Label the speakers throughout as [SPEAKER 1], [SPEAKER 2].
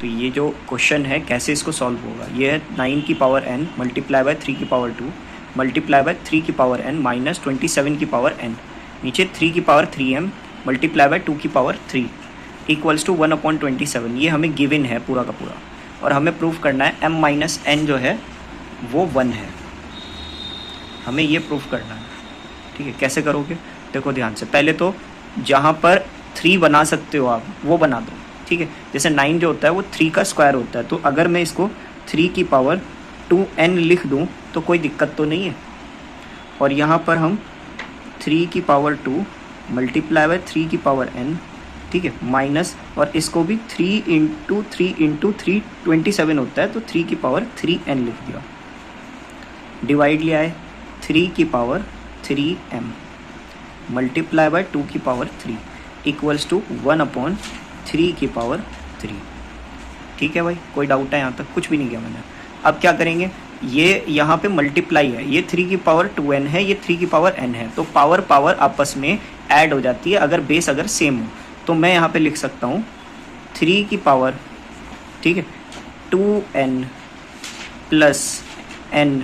[SPEAKER 1] तो ये जो क्वेश्चन है कैसे इसको सॉल्व होगा, ये है 9 की पावर n मल्टीप्लाई बाय 3 की पावर 2 मल्टीप्लाई बाय 3 की पावर n माइनस 27 की पावर n, नीचे 3 की पावर 3m मल्टीप्लाई बाय 2 की पावर 3 इक्वल्स टू 1/27। ये हमें गिवन है पूरा का पूरा, और हमें प्रूफ करना है m माइनस n जो है वो 1 है, हमें ये प्रूफ करना है। ठीक है, कैसे करोगे देखो ध्यान से, पहले तो जहाँ पर 3 बना सकते हो आप वो बना दो। ठीक है, जैसे 9 जो होता है वो 3 का स्क्वायर होता है, तो अगर मैं इसको 3 की पावर 2n लिख दूँ तो कोई दिक्कत तो नहीं है। और यहाँ पर हम 3 की पावर 2 मल्टीप्लाई बाय 3 की पावर n, ठीक है, माइनस, और इसको भी 3 इंटू 3 27 होता है, तो 3 की पावर 3n लिख दिया। डिवाइड लिया है 3 की पावर 3m मल्टीप्लाई बाय 2 की पावर 3 इक्वल्स टू 1/3 की पावर 3। ठीक है भाई, कोई डाउट है यहाँ तक? कुछ भी नहीं किया मैंने। अब क्या करेंगे, ये यहाँ पे मल्टीप्लाई है, ये 3 की पावर 2n है, ये 3 की पावर n है, तो पावर पावर आपस में ऐड हो जाती है अगर बेस अगर सेम हो। तो मैं यहाँ पे लिख सकता हूँ 3 की पावर, ठीक है, 2n plus n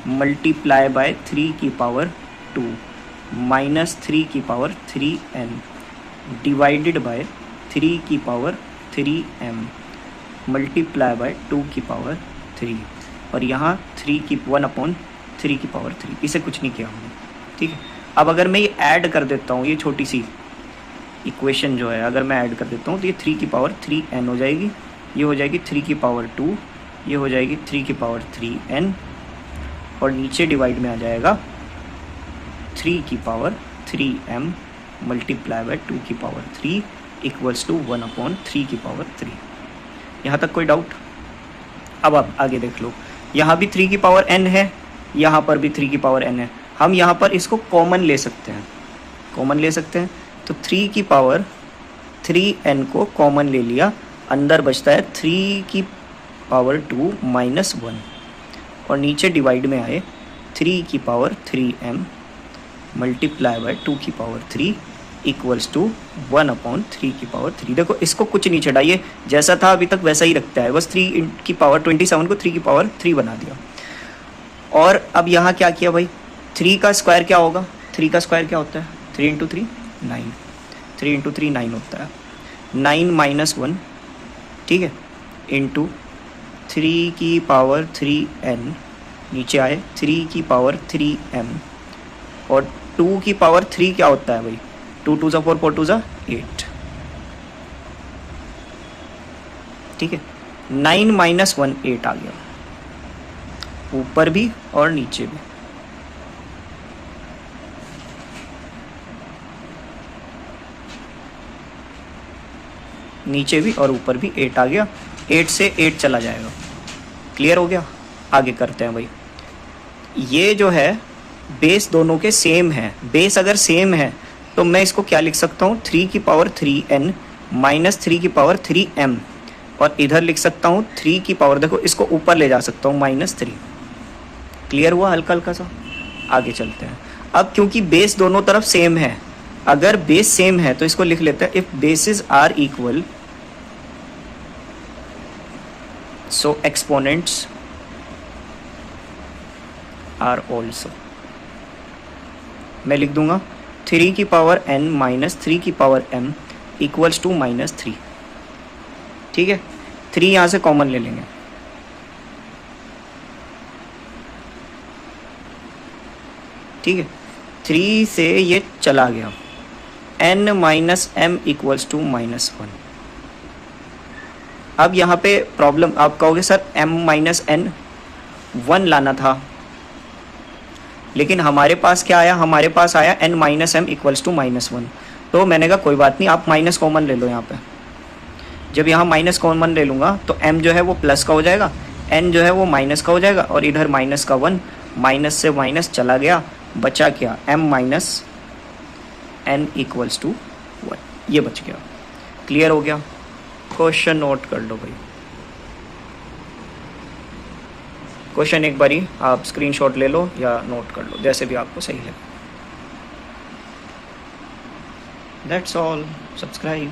[SPEAKER 1] multiply by 3 की पावर 2 माइनस 3 की पावर 3n डिवाइडेड बाय 3 की पावर 3m मल्टीप्लाई बाय 2 की पावर 3, और यहाँ 3 की 1/3 की पावर 3, इसे कुछ नहीं किया हमने। ठीक है, अब अगर मैं ये ऐड कर देता हूँ, ये छोटी सी इक्वेशन जो है अगर मैं ऐड कर देता हूँ तो ये 3 की पावर 3n हो जाएगी, ये हो जाएगी 3 की पावर 2, ये हो जाएगी 3 की पावर 3n, और नीचे डिवाइड में आ जाएगा 3 की पावर 3m मल्टीप्लाई बाय 2 की पावर 3 इक्वल्स टू 1/3 की पावर 3। यहाँ तक कोई डाउट? अब आप आगे देख लो, यहाँ भी 3 की पावर n है, यहाँ पर भी 3 की पावर n है, हम यहाँ पर इसको कॉमन ले सकते हैं, कॉमन ले सकते हैं, तो 3 की पावर 3n को कॉमन ले लिया, अंदर बचता है 3 की पावर 2 माइनस 1, और नीचे डिवाइड में आए 3 की पावर 3m मल्टीप्लाई बाय 2 की पावर 3 इक्वल्स टू 1/3 की पावर 3। देखो इसको कुछ नहीं चढ़ाइए, जैसा था अभी तक वैसा ही रखता है, बस 3 की पावर 27 को 3 की पावर 3 बना दिया। और अब यहाँ क्या किया भाई, 3 का स्क्वायर क्या होगा, 3 का स्क्वायर क्या होता है, 3 इंटू 3 9, 3 इंटू 3 9 होता है, 9 माइनस 1, ठीक है, इंटू 3 की पावर 3n, नीचे आए 3 की पावर 3m, और 2 की पावर 3 क्या होता है भाई, 2 2 4 4 2 8, ठीक है, 9 माइनस 1 8 आ गया, ऊपर भी और नीचे भी। नीचे भी और ऊपर भी 8 आ गया, 8 से 8 चला जाएगा। क्लियर हो गया? आगे करते हैं भाई। ये जो है बेस दोनों के सेम है, बेस अगर सेम है तो मैं इसको क्या लिख सकता हूँ, 3 की पावर 3n माइनस 3 की पावर 3m, और इधर लिख सकता हूँ 3 की पावर, देखो इसको ऊपर ले जा सकता हूँ, -3। क्लियर हुआ हल्का हल्का सा? आगे चलते हैं। अब क्योंकि बेस दोनों तरफ सेम है, अगर बेस सेम है तो इसको लिख लेते हैं, if bases are equal so exponents are also. मैं लिख दूंगा 3 की पावर n माइनस 3 की पावर m इक्वल्स टू -3। ठीक है, 3 यहाँ से कॉमन ले लेंगे, ठीक है, 3 से ये चला गया, n minus m equals to -1। अब यहाँ पे प्रॉब्लम, आप कहोगे सर m माइनस n 1 लाना था, लेकिन हमारे पास क्या आया, हमारे पास आया n minus m equals to -1। तो मैंने कहा कोई बात नहीं, आप माइनस कॉमन ले लो यहाँ पे। जब यहाँ माइनस कॉमन ले लूँगा तो m जो है वो प्लस का हो जाएगा, n जो है वो माइनस का हो जाएगा, और इधर माइनस का 1, माइनस से माइनस चला गया, बचा क्या, m minus n equals to 1, ये बच गया। क्लियर हो गया? क्वेश्चन नोट कर लो भाई। क्वेश्चन एक बारी आप स्क्रीनशॉट ले लो या नोट कर लो, जैसे भी आपको सही लगे। That's all. सब्सक्राइब।